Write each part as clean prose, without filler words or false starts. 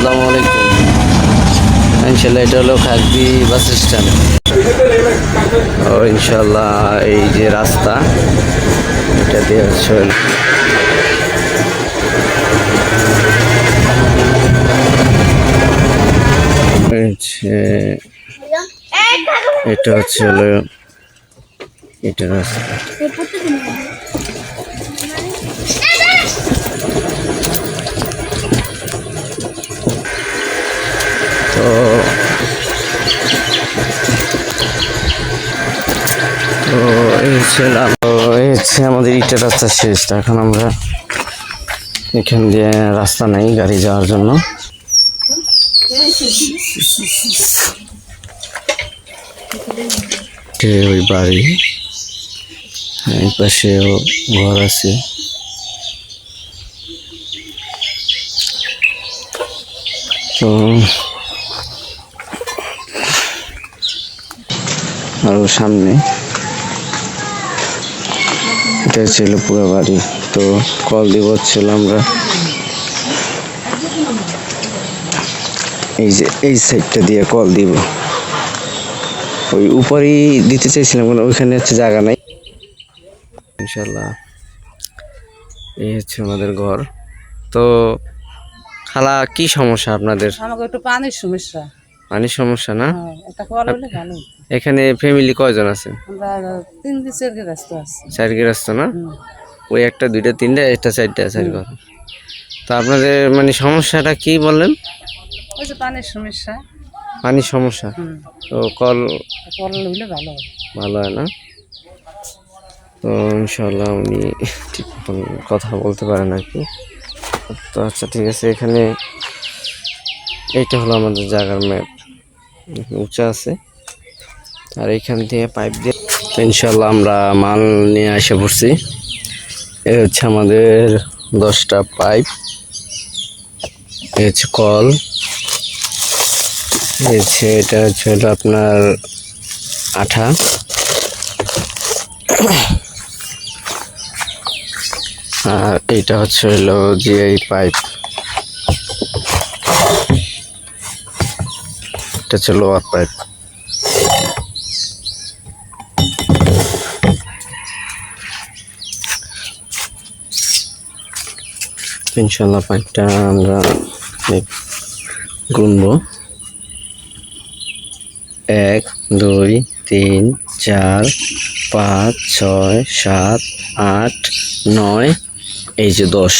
আসসালামু আলাইকুম। ইনশাল্লাহ এটা হলো খাগড়ি বাস স্ট্যান্ড। ও ইনশাল্লাহ এই যে রাস্তা এটা দিয়ে হচ্ছে এটা হচ্ছে হলো এটা রাস্তা। তো এই হচ্ছে আমাদের ইটের রাস্তা শেষ। এখন আমরা এখান দিয়ে রাস্তা নেই গাড়ি যাওয়ার জন্য। ওই বাড়ি এই পাশেও ঘর আছে। তো আরো সামনে এটা ছিল পুরো বাড়ি। তো কল দিব হচ্ছিল আমরা এই যে এই সাইডটা দিয়ে কল দিব। ওই উপরেই দিতে চাইছিলাম কারণ ওইখানে হচ্ছে জায়গা নাই। ইনশাল্লাহ এই হচ্ছে আমাদের ঘর। তো খালা কি সমস্যা আপনাদের? আমাকে একটু পানির সমস্যা। পানির সমস্যা না? একটা কল হলে ভালো। এখানে ফ্যামিলি কয়জন আছে? আমরা 3-4 গৃহস্থ আছি। 4 গৃহস্থ না? ওই একটা দুইটা তিনটা এটা চারটা 4 ঘর। তো আপনাদের মানে সমস্যাটা কি বললেন? ওই যে পানির সমস্যা। পানির সমস্যা। তো কল হলে ভালো হয়। ভালো হয় না? তো ইনশাল্লাহ উনি ঠিক কথা বলতে পারেন আর কি। তো আচ্ছা ঠিক আছে। এখানে এইটা হলো আমাদের জায়গার ম্যাপ, উঁচা আছে। আর এইখান থেকে পাইপ দিয়ে ইনশাল্লাহ আমরা মাল নিয়ে এসে পড়ছি। এই হচ্ছে আমাদের 10টা পাইপ, এই হচ্ছে কল, এটা হচ্ছে আপনার আঠা, আর এইটা হচ্ছে হলো জিআই পাইপ, এটা হচ্ছে লোয়ার পাইপ। ইনশাল্লাহ পাইপটা আমরা গুনবো 1 2 3 4 5 6 7 8 9 এই যে 10।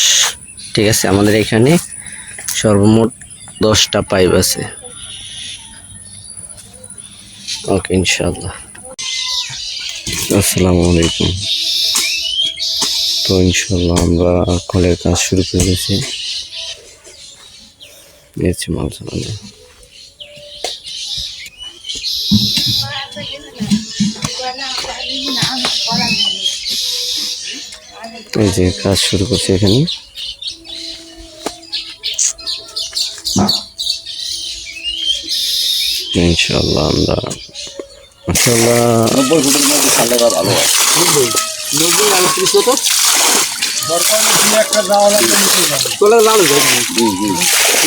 ঠিক আছে, আমাদের এখানে সর্বমোট 10টা পাইপ আছে। ওকে ইনশাল্লাহ। আসসালামু আলাইকুম। তো ইনশাল্লাহ আমরা কলের কাজ শুরু করে দিয়েছি। নিয়েছি মাল চালানো। এই যে কাজ শুরু করছি এখানে। ইনশাল্লাহ আমরা ইনশাল্লাহ 90 ফুটের মধ্যে ছাড়লে ভালো হয়। 90 আর 30 কত দরকার নেই, একটা যাওয়া লাগবে চলে লাল যায়।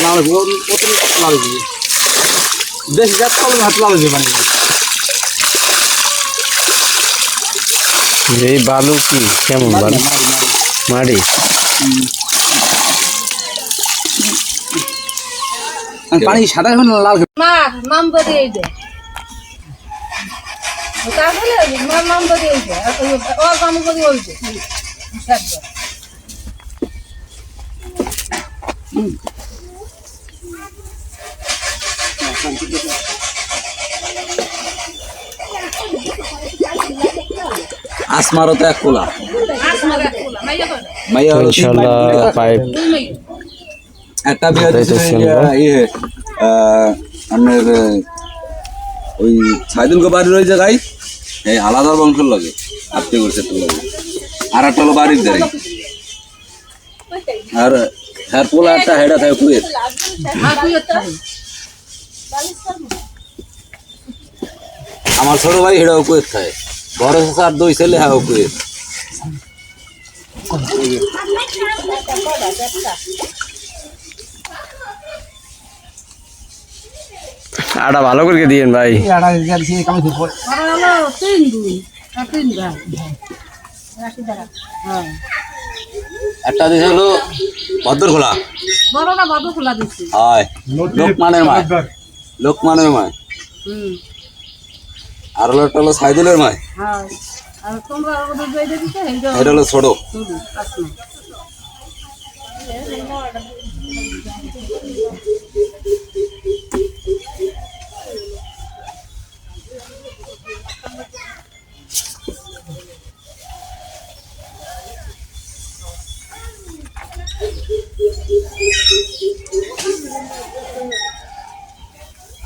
লাল কত লাল দিয়ে বেশি যাচ্ছে তাহলে হাত লাল দিয়ে বানিয়ে। এই বালু কি কেমন বালু? মাটি পানি সাদা এখন লাল না নাম্বার দিয়ে দে তাহলে নাম্বার দিয়ে দে ও কাম করে হইছে সাদা। আসমারও তো এক কোলা মাইয়া ইনশাআল্লাহ পাইপ একটা বিয়ে ইয়ে আপনার ওই সাইদুলকে বাড়ির ওই জায়গায় এই আলাদা বংশের লাগে আপনি করছে তো লাগে আর একটা হলো বাড়ির দেয় আর হ্যাঁ পোলা একটা হেডা থাকে কুয়েত আমার ছোট ভাই হেডাও কুয়েত খায় বড় আর 2 ছেলে হ্যাঁ কুয়েত। আটা ভালো করে দিয়েন ভাই। ওরা হলো 3-2 আর 3 ভাই। হ্যাঁ একটা দিছে হলো ভদ্র খোলা, বড়টা বাদু খোলা দিচ্ছি। হয় লোকমানের মায়, লোকমানের মায়, হুম আর হলো একটা হলো সাইদুলের মায়, হ্যাঁ আর তোমরা ওদের বেঁধে দিতে এইটা এটা হলো ছোট। আসলো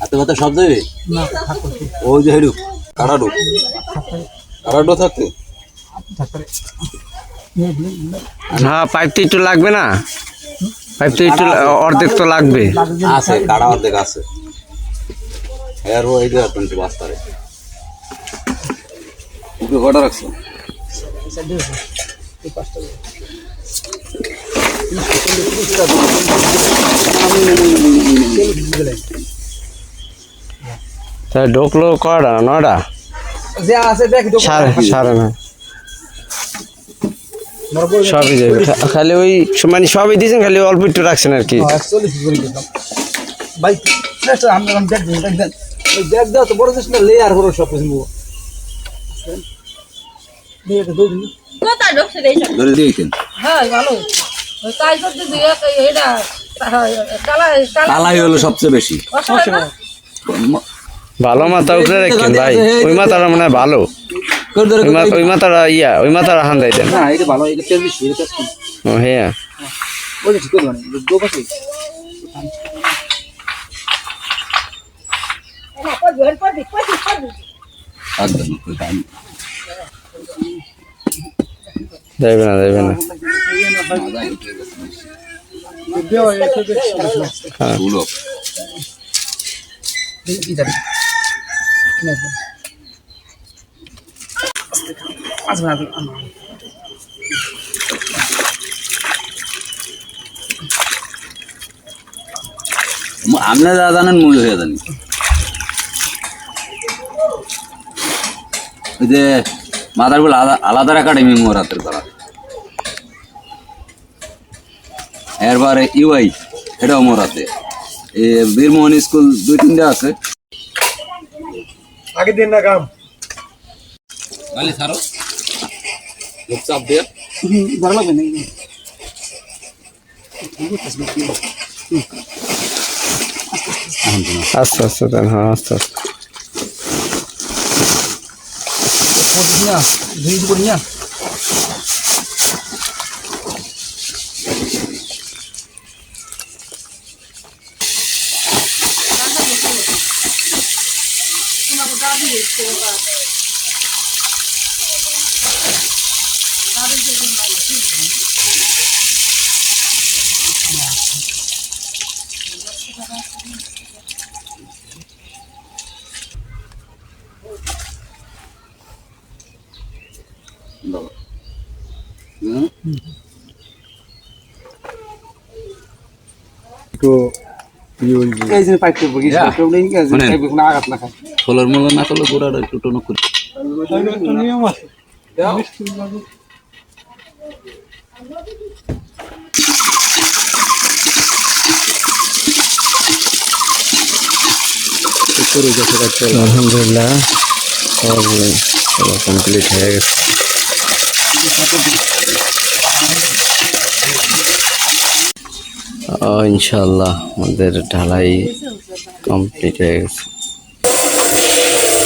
হাতে কথা সব দেবে না থাকো ওই যে হেডু কাটাডু, কাটাডু থাকতে হ্যাঁ পাইপ তো একটু লাগবে না, পাইপ তো একটু অর্ধেক তো লাগবে। আছে কাটা অর্ধেক আছে, এর ও এই যে তুমি বাস্তারে উপরে কটা রাখছো? তা ঢোকলো কটা? 9টা? যে আছে দেখ সাড়ে 9 সবই যাবে। খালি ওই মানে সবই দিয়েছেন, খালি অল্প একটু রাখছেন আর কি। 40 করে দিলাম ভাই নেক্সট আমরা দেখ দেন ওই দেখ দাও তো বড় চেষ্টা লেয়ার করো সব কিছু নিবো দিয়ে তো দিন কোথায় ঢুকছে রে এইসব? ধরে দিয়েছেন হ্যাঁ ভালো ওই কাজ করতে দিয়ে এটা কালা কালাই হলো সবচেয়ে বেশি। ভালো মাথা উপরে রাখেন ভাই, ওই মাথাটা মনে হয় ভালো, ওই মাথাটা ওই মাথাটা হান দেয় দেন। না এটা ভালো এটা তেল বেশি এটা কম ও হ্যাঁ ওই ঠিক করে মানে দো পাশে না কই বের করবি কই একদম যাইবে না, যাইবে না। দেও এটা বেশি হ্যাঁ চুলো ইদার না আসবে আপনারা যা জানেন মুই হয়ে জানি। ওই যে মাদারগুলো আলাদা একাডেমি মোরাতের করা, এরপরে ইউআই এটাও মোরাতে, বীরমোহন স্কুল 2-3টা আছে। আগে দিন না কাম গালি ছাড়ো লোক চাপ দিয়ে ভালো লাগবে না আস্তে আস্তে দেন, হ্যাঁ আস্তে আস্তে। না ভিজ করি না তো এই যে পাইপ করব কি সব নেই কি আছে পাইপ কোনো আঘাত না খায় ফলর মূল না করলে গোড়াটা একটু টনক করে নিয়ম আছে আলহামদুলিল্লাহ সব কমপ্লিট হয়ে গেছে। ইনশাল্লাহ আমাদের ঢালাই কমপ্লিট হয়ে গেছে।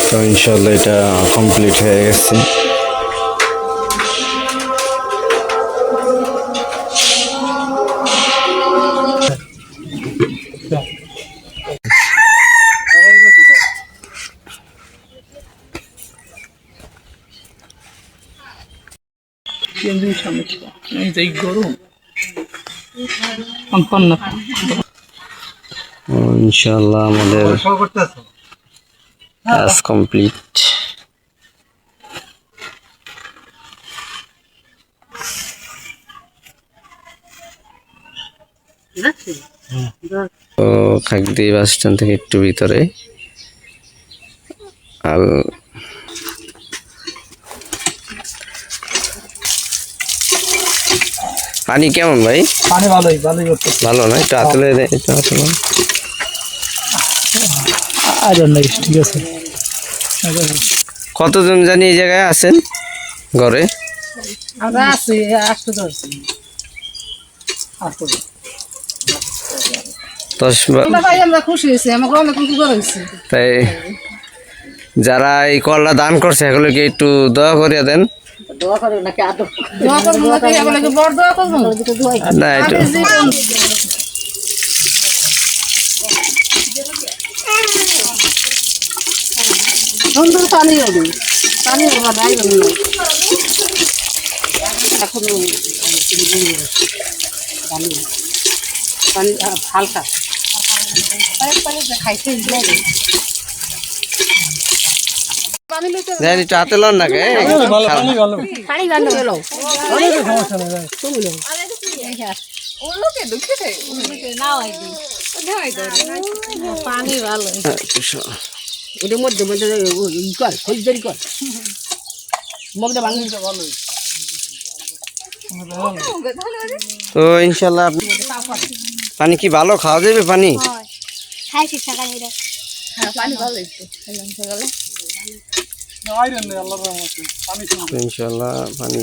তো ইনশাল্লাহ এটা কমপ্লিট হয়ে গেছে। ইনশাল্লাহ আমাদের কাজ কমপ্লিট। তো খাগদি বাস স্ট্যান্ড থেকে একটু ভিতরে আর পানি কেমন ভাই? পানি ভালোই করতে ভালো না? একটু হাতলে দে, একটু হাতলে। ঠিক আছে। কতজন জানি এই জায়গায় আছেন ঘরে? আমরা আছি 8-10 ভাই আমরা খুশি হয়েছি আমাকে অনেক কিছু করেছি তাই যারা এই করলা দান করছে এগুলোকে একটু দয়া করে দেন। দোয়া করবো নাকি দোয়া করবো নাকি এগুলোকে বড় দোয়া করবো না একটু সুন্দর পানি হবে পানি হবে নাই এখন পানি হালকা খাইতে দেন একটু হাতে লন না কে? পানি ভালো এলো পানি ভালো ওটার মধ্যে মধ্যে কর খোঁজদারি কর মগটা ভাঙি ভালো তো ইনশাল্লাহ পানি কি ভালো খাওয়া যাবে পানি? পানি ভালো তো ইনশাল্লাহ পানি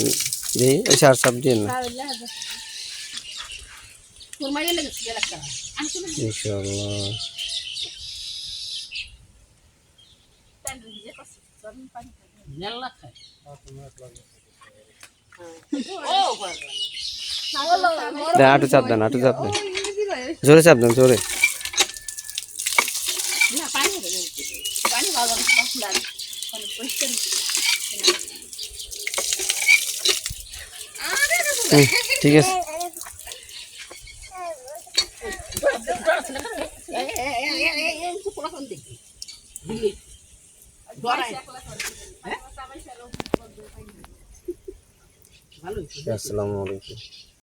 দিই ওই সার সাপ দিয়ে না ইনশাল্লাহ। হাঁটু চাপ দেন, হাঁটু চাপ দেন, জোরে চাপ দেন, জোরে। ঠিক আছে আসসালামু আলাইকুম।